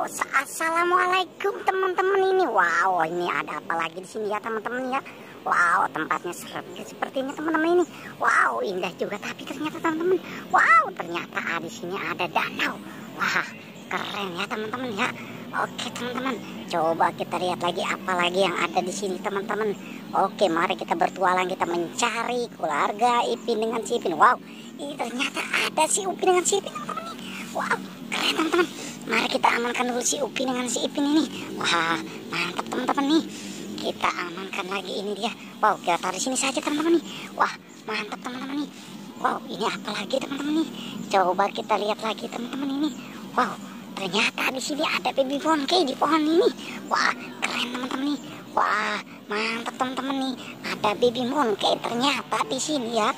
Assalamualaikum teman-teman ini. Wow, ini ada apa lagi di sini ya teman-teman ya? Wow, tempatnya sepertinya teman-teman ini. Wow, indah juga tapi ternyata teman-teman. Wow, ternyata di sini ada danau. Wah, keren ya teman-teman ya. Oke teman-teman, coba kita lihat lagi apa lagi yang ada di sini teman-teman. Oke, mari kita bertualang, kita mencari keluarga Ipin dengan si Ipin. Wow, ini ternyata ada si Upin dengan si Ipin teman-teman. Wow, keren teman-teman. Mari kita amankan dulu si Upin dengan si Ipin ini. Wah, mantap teman-teman nih. Kita amankan lagi ini dia. Wow, kita taruh di sini saja teman-teman nih. Wah, mantap teman-teman nih. Wow, ini apa lagi teman-teman nih? Coba kita lihat lagi teman-teman ini. Wow, ternyata di sini ada baby monkey di pohon ini. Wah, keren teman-teman nih. Wah, mantap teman-teman nih. Ada baby monkey ternyata di sini ya.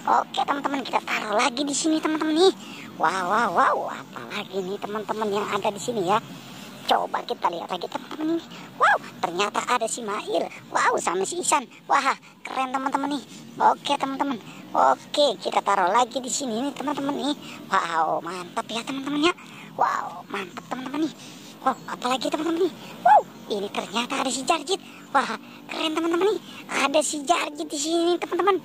Oke teman-teman, kita taruh lagi di sini teman-teman nih. Wow, apalagi nih teman-teman yang ada di sini ya. Coba kita lihat lagi teman-teman ini. Wow, ternyata ada si Mail. Wow, sama si Isan. Wah, keren teman-teman nih. Oke teman-teman. Oke, kita taruh lagi di sini nih teman-teman nih. Wow, mantap ya teman-teman ya. Wow, mantap teman-teman nih. Wow, apalagi teman-teman nih. Wow, ini ternyata ada si Jarjit. Wah, keren teman-teman nih. Ada si Jarjit di sini teman-teman.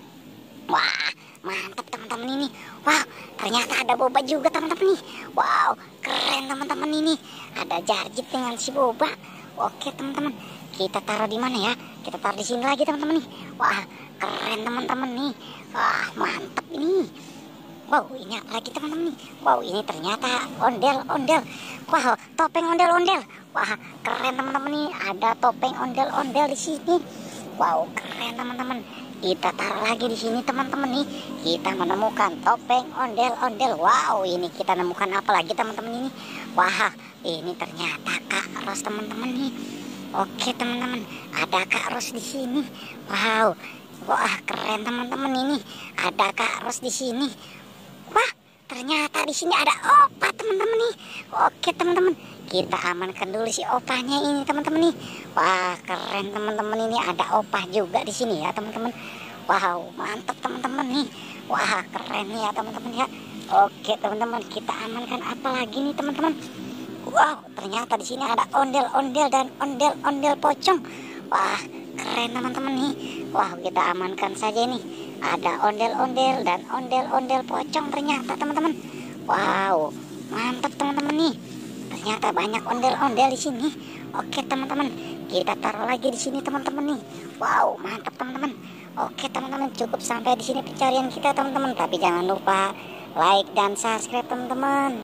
Wah, mantap teman-teman ini. Wah, ternyata ada Boba juga teman-teman nih. Wow, keren teman-teman ini. Ada Jarjit dengan si Boba. Oke teman-teman, kita taruh di mana ya? Kita taruh di sini lagi teman-teman nih. Wah, keren teman-teman nih. Wah, mantap ini. Wow, ini apa lagi teman-teman nih? Wow, ini ternyata ondel-ondel. Wow, topeng ondel-ondel. Wah, keren teman-teman nih. Ada topeng ondel-ondel di sini. Wow, keren teman-teman. Kita taruh lagi di sini teman-teman nih. Kita menemukan topeng ondel-ondel. Wow, ini kita nemukan apa lagi teman-teman ini? Wah, ini ternyata Kak Ros teman-teman nih. Oke teman-teman, ada Kak Ros di sini. Wow, wah keren teman-teman ini. Ada Kak Ros di sini. Wah, ternyata di sini ada opa teman-teman nih. Oke teman-teman, kita amankan dulu si opanya ini teman-teman nih. Wah, keren teman-teman ini, ada opah juga di sini ya teman-teman. Wow, mantap teman-teman nih. Wah, keren nih ya teman-teman ya. Oke teman-teman, kita amankan apa lagi nih teman-teman? Wow, ternyata di sini ada ondel-ondel dan ondel-ondel pocong. Wah, keren teman-teman nih. Wah, kita amankan saja nih. Ada ondel-ondel dan ondel-ondel pocong ternyata teman-teman. Wow, mantap teman-teman nih. Ternyata banyak ondel-ondel di sini. Oke teman-teman, kita taruh lagi di sini teman-teman nih. Wow, mantap teman-teman. Oke teman-teman, cukup sampai di sini pencarian kita teman-teman. Tapi jangan lupa like dan subscribe teman-teman.